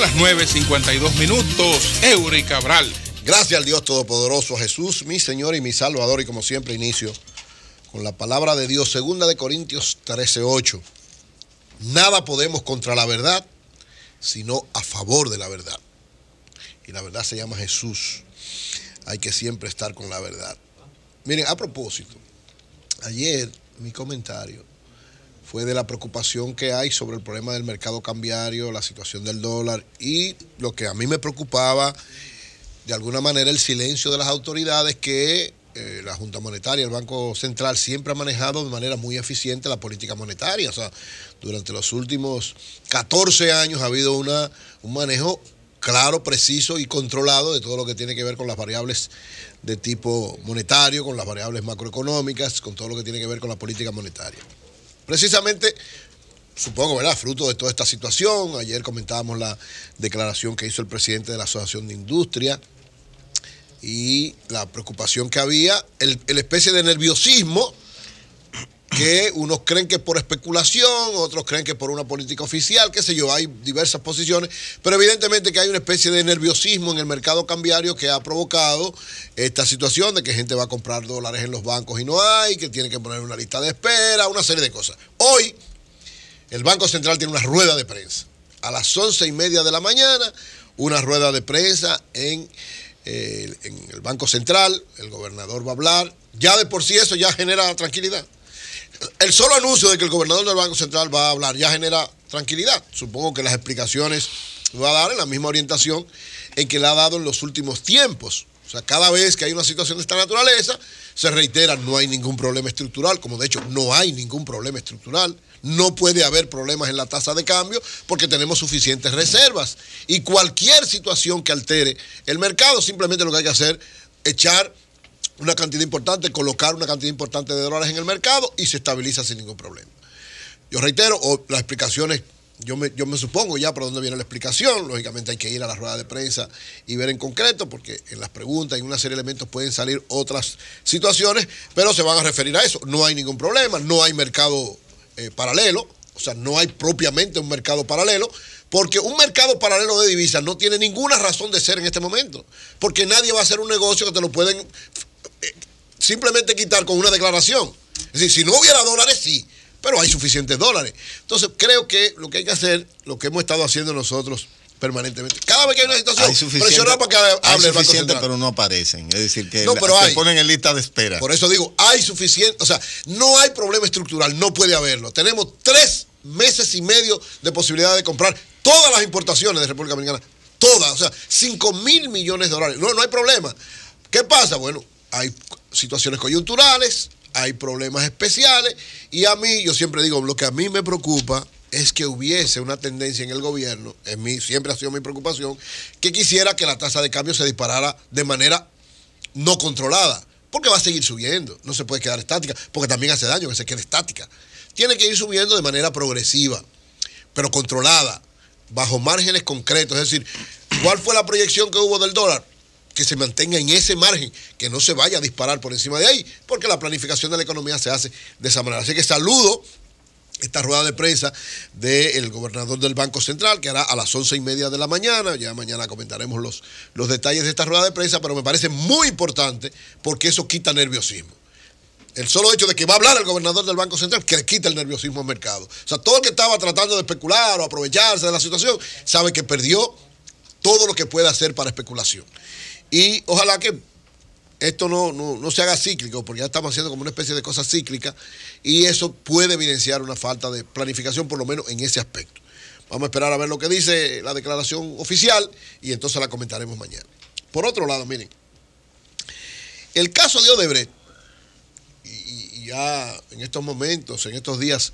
las 9:52. Eury Cabral. Gracias al Dios Todopoderoso, a Jesús, mi Señor y mi Salvador. Y como siempre inicio con la palabra de Dios, 2 de Corintios 13:8. Nada podemos contra la verdad, sino a favor de la verdad. Y la verdad se llama Jesús. Hay que siempre estar con la verdad. Miren, a propósito, ayer mi comentario fue de la preocupación que hay sobre el problema del mercado cambiario, la situación del dólar y lo que a mí me preocupaba, de alguna manera, el silencio de las autoridades que la Junta Monetaria, el Banco Central, siempre ha manejado de manera muy eficiente la política monetaria. O sea, durante los últimos 14 años ha habido un manejo claro, preciso y controlado de todo lo que tiene que ver con las variables de tipo monetario, con las variables macroeconómicas, con todo lo que tiene que ver con la política monetaria. Precisamente, supongo, ¿verdad?, fruto de toda esta situación, ayer comentábamos la declaración que hizo el presidente de la Asociación de Industria y la preocupación que había, el especie de nerviosismo que unos creen que por especulación, otros creen que por una política oficial, qué sé yo, hay diversas posiciones, pero evidentemente que hay una especie de nerviosismo en el mercado cambiario que ha provocado esta situación de que gente va a comprar dólares en los bancos y no hay, que tiene que poner una lista de espera, una serie de cosas. Hoy, el Banco Central tiene una rueda de prensa. A las 11:30 de la mañana, una rueda de prensa en el Banco Central, el gobernador va a hablar. Ya de por sí eso ya genera tranquilidad. El solo anuncio de que el gobernador del Banco Central va a hablar ya genera tranquilidad. Supongo que las explicaciones va a dar en la misma orientación en que le ha dado en los últimos tiempos. O sea, cada vez que hay una situación de esta naturaleza, se reitera, no hay ningún problema estructural, como de hecho no hay ningún problema estructural. No puede haber problemas en la tasa de cambio porque tenemos suficientes reservas. Y cualquier situación que altere el mercado, simplemente lo que hay que hacer es echar una cantidad importante, colocar una cantidad importante de dólares en el mercado y se estabiliza sin ningún problema. Yo reitero, las explicaciones, yo me supongo ya por dónde viene la explicación. Lógicamente hay que ir a la rueda de prensa y ver en concreto, porque en las preguntas y en una serie de elementos pueden salir otras situaciones, pero se van a referir a eso. No hay ningún problema, no hay mercado paralelo, o sea, no hay propiamente un mercado paralelo, porque un mercado paralelo de divisas no tiene ninguna razón de ser en este momento, porque nadie va a hacer un negocio que te lo pueden simplemente quitar con una declaración. Es decir, si no hubiera dólares, sí, pero hay suficientes dólares. Entonces, creo que lo que hay que hacer, lo que hemos estado haciendo nosotros permanentemente, cada vez que hay una situación, presionar para que hable el Banco Central. Pero no aparecen, es decir, que no, se ponen en lista de espera. Por eso digo, hay suficiente, o sea, no hay problema estructural, no puede haberlo. Tenemos 3 meses y medio de posibilidad de comprar todas las importaciones de República Dominicana, todas, o sea, 5.000 millones de dólares. No hay problema. ¿Qué pasa? Bueno, hay situaciones coyunturales, hay problemas especiales, y a mí, yo siempre digo, lo que a mí me preocupa es que hubiese una tendencia en el gobierno, siempre ha sido mi preocupación, que quisiera que la tasa de cambio se disparara de manera no controlada, porque va a seguir subiendo, no se puede quedar estática, porque también hace daño que se quede estática. Tiene que ir subiendo de manera progresiva, pero controlada, bajo márgenes concretos. Es decir, ¿cuál fue la proyección que hubo del dólar? Que se mantenga en ese margen, que no se vaya a disparar por encima de ahí, porque la planificación de la economía se hace de esa manera. Así que saludo esta rueda de prensa del gobernador del Banco Central, que hará a las 11:30 de la mañana. Ya mañana comentaremos los detalles de esta rueda de prensa, pero me parece muy importante porque eso quita nerviosismo. El solo hecho de que va a hablar el gobernador del Banco Central, que le quita el nerviosismo al mercado. O sea, todo el que estaba tratando de especular o aprovecharse de la situación, sabe que perdió todo lo que puede hacer para especulación. Y ojalá que esto no se haga cíclico, porque ya estamos haciendo como una especie de cosa cíclica, y eso puede evidenciar una falta de planificación, por lo menos en ese aspecto. Vamos a esperar a ver lo que dice la declaración oficial y entonces la comentaremos mañana. Por otro lado, miren, el caso de Odebrecht, y ya en estos momentos, en estos días,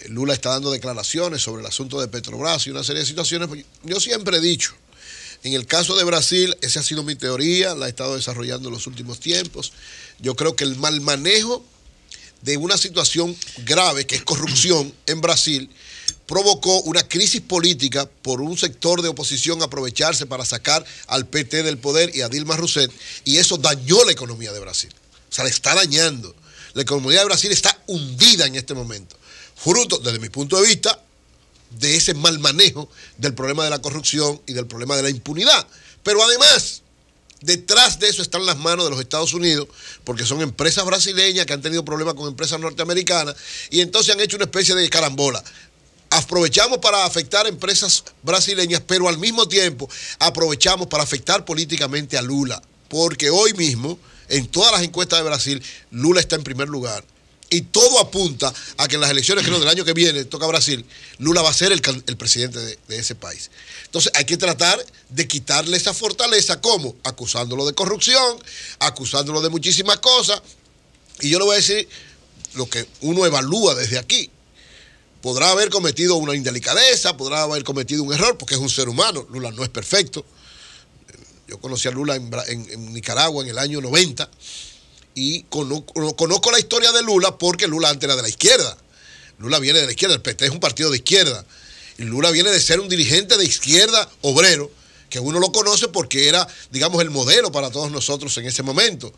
Lula está dando declaraciones sobre el asunto de Petrobras y una serie de situaciones. Yo siempre he dicho, en el caso de Brasil, esa ha sido mi teoría, la he estado desarrollando en los últimos tiempos. Yo creo que el mal manejo de una situación grave, que es corrupción en Brasil, provocó una crisis política por un sector de oposición aprovecharse para sacar al PT del poder y a Dilma Rousseff, y eso dañó la economía de Brasil. O sea, le está dañando. La economía de Brasil está hundida en este momento. Fruto, desde mi punto de vista, de ese mal manejo del problema de la corrupción y del problema de la impunidad. Pero además, detrás de eso están las manos de los Estados Unidos, porque son empresas brasileñas que han tenido problemas con empresas norteamericanas y entonces han hecho una especie de carambola. Aprovechamos para afectar empresas brasileñas, pero al mismo tiempo aprovechamos para afectar políticamente a Lula, porque hoy mismo, en todas las encuestas de Brasil, Lula está en primer lugar. Y todo apunta a que en las elecciones del año que viene, toca Brasil, Lula va a ser el presidente de ese país. Entonces hay que tratar de quitarle esa fortaleza. ¿Cómo? Acusándolo de corrupción, acusándolo de muchísimas cosas. Y yo le voy a decir lo que uno evalúa desde aquí. Podrá haber cometido una indelicadeza, podrá haber cometido un error, porque es un ser humano. Lula no es perfecto. Yo conocí a Lula en Nicaragua en el año 90. Y conozco la historia de Lula porque Lula antes era de la izquierda. Lula viene de la izquierda, el PT es un partido de izquierda. Y Lula viene de ser un dirigente de izquierda obrero, que uno lo conoce porque era, digamos, el modelo para todos nosotros en ese momento.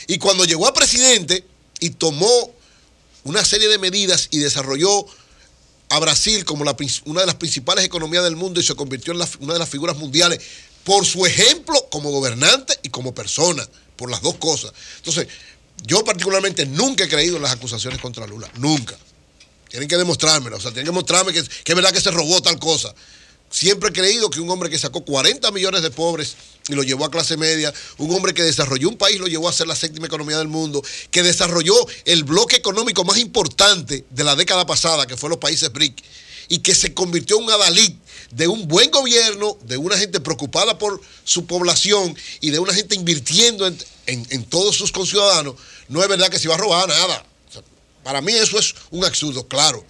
Y cuando llegó a presidente y tomó una serie de medidas y desarrolló a Brasil como una de las principales economías del mundo y se convirtió en una de las figuras mundiales por su ejemplo como gobernante y como persona, por las dos cosas. Entonces, yo particularmente nunca he creído en las acusaciones contra Lula, nunca. Tienen que demostrármelo, o sea, tienen que mostrarme que es verdad que se robó tal cosa. Siempre he creído que un hombre que sacó 40 millones de pobres y lo llevó a clase media, un hombre que desarrolló un país, lo llevó a ser la séptima economía del mundo, que desarrolló el bloque económico más importante de la década pasada, que fue los países BRIC, y que se convirtió en un adalid de un buen gobierno, de una gente preocupada por su población y de una gente invirtiendo en todos sus conciudadanos, no es verdad que se iba a robar nada. O sea, para mí eso es un absurdo, claro.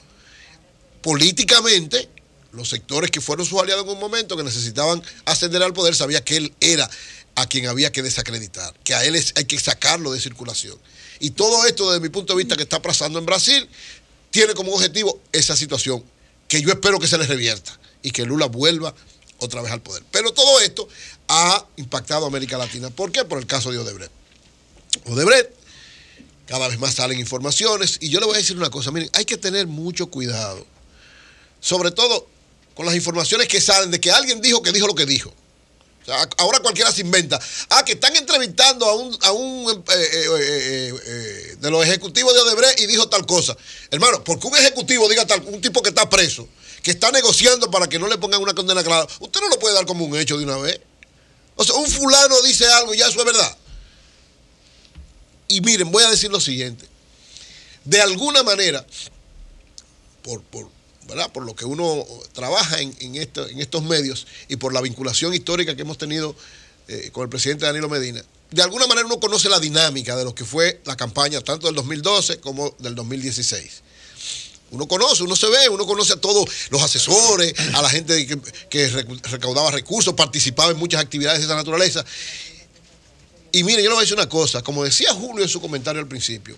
Políticamente, los sectores que fueron sus aliados en un momento, que necesitaban ascender al poder, sabía que él era a quien había que desacreditar, que a él hay que sacarlo de circulación. Y todo esto, desde mi punto de vista, que está pasando en Brasil, tiene como objetivo esa situación, que yo espero que se les revierta y que Lula vuelva otra vez al poder. Pero todo esto ha impactado a América Latina. ¿Por qué? Por el caso de Odebrecht. Odebrecht, cada vez más salen informaciones, y yo le voy a decir una cosa, miren, hay que tener mucho cuidado, sobre todo con las informaciones que salen de que alguien dijo lo que dijo. O sea, ahora cualquiera se inventa. Que están entrevistando a un de los ejecutivos de Odebrecht y dijo tal cosa. Hermano, porque un ejecutivo diga un tipo que está preso, que está negociando para que no le pongan una condena clara, usted no lo puede dar como un hecho de una vez. O sea, un fulano dice algo y ya eso es verdad. Y miren, voy a decir lo siguiente. De alguna manera, ¿verdad? Por lo que uno trabaja en estos medios y por la vinculación histórica que hemos tenido con el presidente Danilo Medina, de alguna manera uno conoce la dinámica de lo que fue la campaña tanto del 2012 como del 2016. Uno conoce, uno se ve, uno conoce a todos los asesores, a la gente que recaudaba recursos, participaba en muchas actividades de esa naturaleza. Y miren, yo le voy a decir una cosa, como decía Julio en su comentario al principio,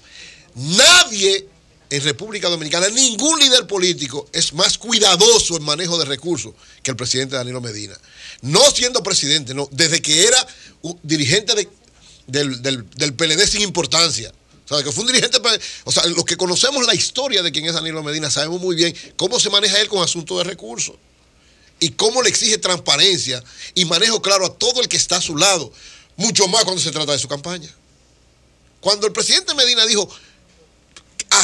nadie en República Dominicana, ningún líder político es más cuidadoso en manejo de recursos que el presidente Danilo Medina. No siendo presidente, no, desde que era un dirigente del PLD sin importancia. O sea, que fue un dirigente, o sea, los que conocemos la historia de quién es Danilo Medina sabemos muy bien cómo se maneja él con asuntos de recursos y cómo le exige transparencia y manejo claro a todo el que está a su lado, mucho más cuando se trata de su campaña. Cuando el presidente Medina dijo,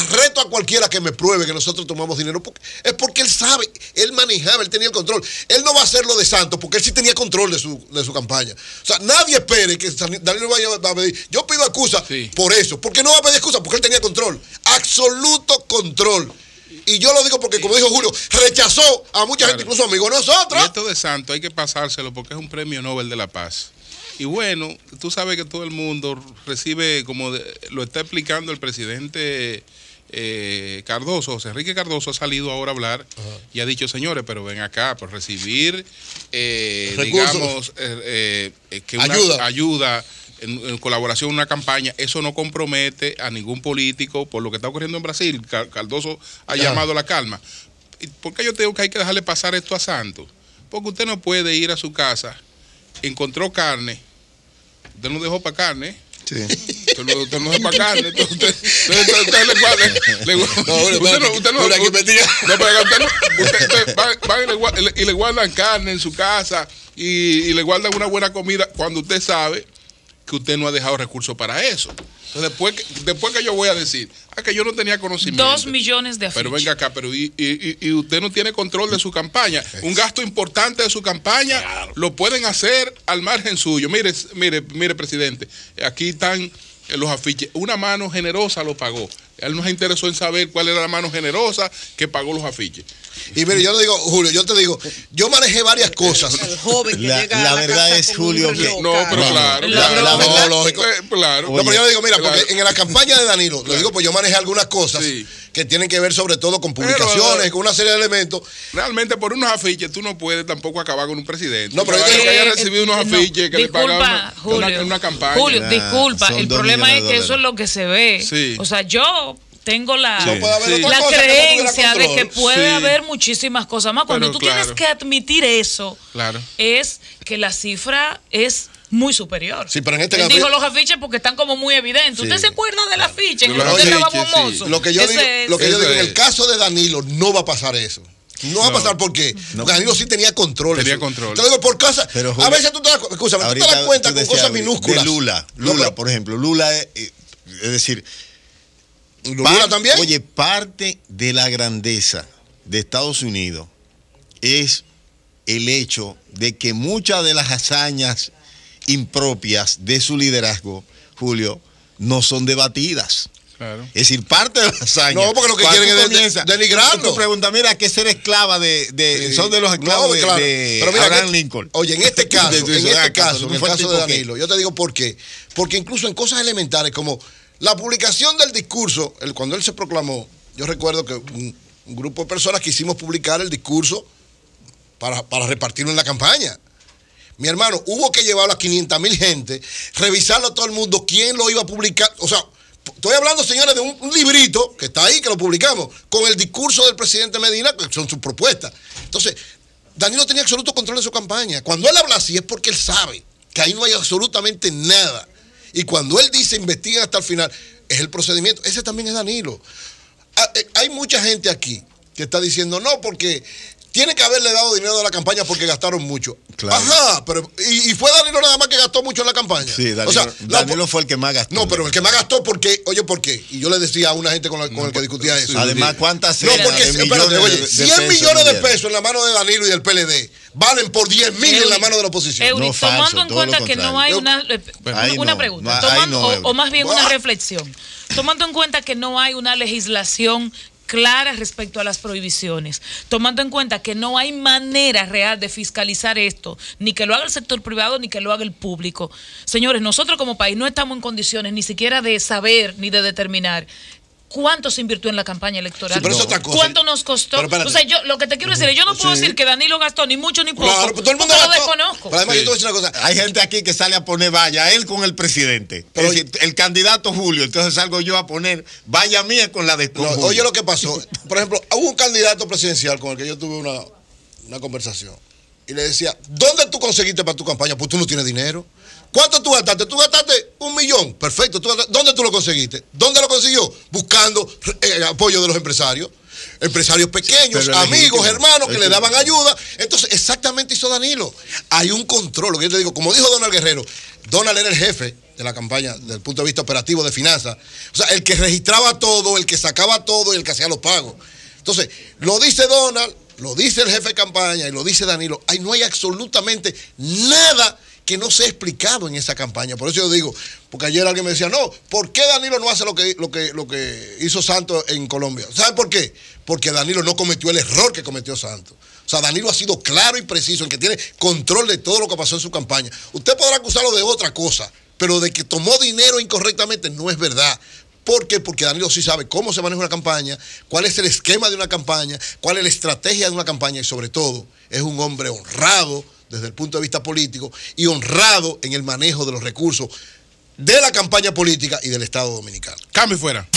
reto a cualquiera que me pruebe que nosotros tomamos dinero, es porque él sabe, él manejaba, él tenía el control. Él no va a hacer lo de Santos porque él sí tenía control de su campaña. O sea, nadie espere que Danilo vaya a pedir, yo pido excusa por eso, porque no va a pedir excusa, porque él tenía control, absoluto control. Y yo lo digo porque, como dijo Julio, rechazó a mucha gente, incluso amigos nosotros. Y esto de Santos hay que pasárselo porque es un premio Nobel de la Paz. Y bueno, tú sabes que todo el mundo recibe, como lo está explicando el presidente Cardoso, José Enrique Cardoso ha salido ahora a hablar y ha dicho, señores, pero ven acá, por recibir, digamos, que una ayuda en colaboración en una campaña, eso no compromete a ningún político por lo que está ocurriendo en Brasil. Cardoso ha llamado a la calma. ¿Por qué yo tengo que hay que dejarle pasar esto a Santos? Porque usted no puede ir a su casa, encontró carne, usted no dejó para carne, Sí. Usted no es para carne. Usted le guarda. Usted va y le guardan carne en su casa y le guardan una buena comida cuando usted sabe que usted no ha dejado recursos para eso. Entonces, después que yo voy a decir, que yo no tenía conocimiento. 2 millones de afiches. Pero venga acá, y usted no tiene control de su campaña. Un gasto importante de su campaña lo pueden hacer al margen suyo. Mire, presidente, aquí están los afiches. Una mano generosa lo pagó. Él nos interesó en saber cuál era la mano generosa que pagó los afiches. Y mire, yo le digo, Julio, yo manejé varias cosas. El joven que llega la a la verdad casa es, como un Julio, reloj, que... No, pero claro. La verdad, lógico. Claro. No, pero yo le digo, mira, Claro. porque en la campaña de Danilo, lo digo, pues yo manejé algunas cosas Sí. que tienen que ver sobre todo con publicaciones, con una serie de elementos. Realmente por unos afiches tú no puedes tampoco acabar con un presidente. No, pero yo que digo- haya recibido unos afiches que le pagaron una campaña. Julio, Nah, disculpa, son el 2 problema es millones de que eso es lo que se ve. Sí. O sea, yo tengo la, No puede haber Sí. otra la cosa que no tuviera creencia de que control. puede Sí. haber muchísimas cosas más. Cuando Pero tú claro. tienes que admitir eso, Claro. es que la cifra es muy superior. Sí, pero en este Él caso- dijo los afiches porque están como muy evidentes. Sí. ¿Usted se acuerda del afiche en De el los que usted estaba afiches, sí. famoso? Lo que yo digo, Ese es- lo que yo Eso digo, en es. el caso de Danilo no va a pasar eso. No va a No. pasar porque Danilo sí tenía control. Tenía Eso. control. Te lo digo por casa. Pero, A Julio, veces tú te das, escúchame, tú te das cuenta tú con decías cosas minúsculas. De Lula, No, pero- por ejemplo, Lula, es decir, Lula también. Oye, parte de la grandeza de Estados Unidos es el hecho de que muchas de las hazañas impropias de su liderazgo, Julio, no son debatidas. Claro. Es decir, parte de las hazañas. No, porque lo que cuando quieren tú es comienzas, denigrarlo. Tú preguntas, mira, que ser esclava Sí. son de los esclavos No, claro. de Pero mira, Abraham Lincoln. Oye, en este caso, Tú dices, en el tú caso fue el de tipo que- Danilo, yo te digo por qué. Porque incluso en cosas elementares como la publicación del discurso, cuando él se proclamó, yo recuerdo que un grupo de personas quisimos publicar el discurso para repartirlo en la campaña. Mi hermano, hubo que llevarlo a 500,000 gente, revisarlo a todo el mundo, quién lo iba a publicar. O sea, estoy hablando, señores, de un librito que está ahí, que lo publicamos, con el discurso del presidente Medina, que son sus propuestas. Entonces, Danilo tenía absoluto control de su campaña. Cuando él habla así es porque él sabe que ahí no hay absolutamente nada. Y cuando él dice investiguen hasta el final, es el procedimiento. Ese también es Danilo. Hay mucha gente aquí que está diciendo no, porque tiene que haberle dado dinero a la campaña porque gastaron mucho. Claro. Ajá, pero y fue Danilo nada más que gastó mucho en la campaña. Sí, Danilo, O sea, Danilo fue el que más gastó. no, pero el que más gastó porque, oye, ¿por qué? Y yo le decía a una gente con el que discutía eso. Además, ¿cuántas No, cenas porque, de espérate, millones oye, de 100 pesos millones de dieron? pesos en la mano de Danilo y del PLD valen por 10,000 en la mano de la oposición. Eury, No, falso, tomando en todo cuenta lo que no contrario. hay Ahí una no, pregunta, ahí tomando, no, Eury. o más bien una Bah. reflexión, tomando en cuenta que no hay una legislación clara respecto a las prohibiciones, tomando en cuenta que no hay manera real de fiscalizar esto, ni que lo haga el sector privado ni que lo haga el público. Señores, nosotros como país no estamos en condiciones ni siquiera de saber ni de determinar cuánto se invirtió en la campaña electoral. Sí, pero es otra cosa. ¿Cuánto nos costó? Pero espérate. O sea, yo lo que te quiero decir es, yo no puedo Sí. decir que Danilo gastó ni mucho ni poco, Claro, pues todo el mundo porque lo gastó. desconozco. Pero además, Sí. yo te voy a decir una cosa. Hay gente aquí que sale a poner vaya, él con el presidente. Pero es decir, el candidato Julio, entonces salgo yo a poner vaya mía con la de No, Julio. oye lo que pasó. Por ejemplo, hubo un candidato presidencial con el que yo tuve una conversación. Y le decía, ¿dónde tú conseguiste para tu campaña? Pues tú no tienes dinero. ¿Cuánto tú gastaste? Tú gastaste 1 millón. Perfecto. ¿Dónde tú lo conseguiste? ¿Dónde lo consiguió? Buscando apoyo de los empresarios. Empresarios pequeños, Pero amigos, legítimo. hermanos que le daban ayuda. Entonces, exactamente hizo Danilo. Hay un control. Lo que yo te digo, como dijo Donald Guerrero, Donald era el jefe de la campaña desde el punto de vista operativo de finanzas. O sea, el que registraba todo, el que sacaba todo y el que hacía los pagos. Entonces, lo dice Donald, lo dice el jefe de campaña y lo dice Danilo. Ahí no hay absolutamente nada que no sea explicado en esa campaña. Por eso yo digo, porque ayer alguien me decía, no, ¿por qué Danilo no hace lo que hizo Santos en Colombia? ¿Saben por qué? Porque Danilo no cometió el error que cometió Santos. O sea, Danilo ha sido claro y preciso en que tiene control de todo lo que pasó en su campaña. Usted podrá acusarlo de otra cosa, pero de que tomó dinero incorrectamente no es verdad. ¿Por qué? Porque Danilo sí sabe cómo se maneja una campaña, cuál es el esquema de una campaña, cuál es la estrategia de una campaña y sobre todo es un hombre honrado desde el punto de vista político y honrado en el manejo de los recursos de la campaña política y del Estado Dominicano. Cambio fuera.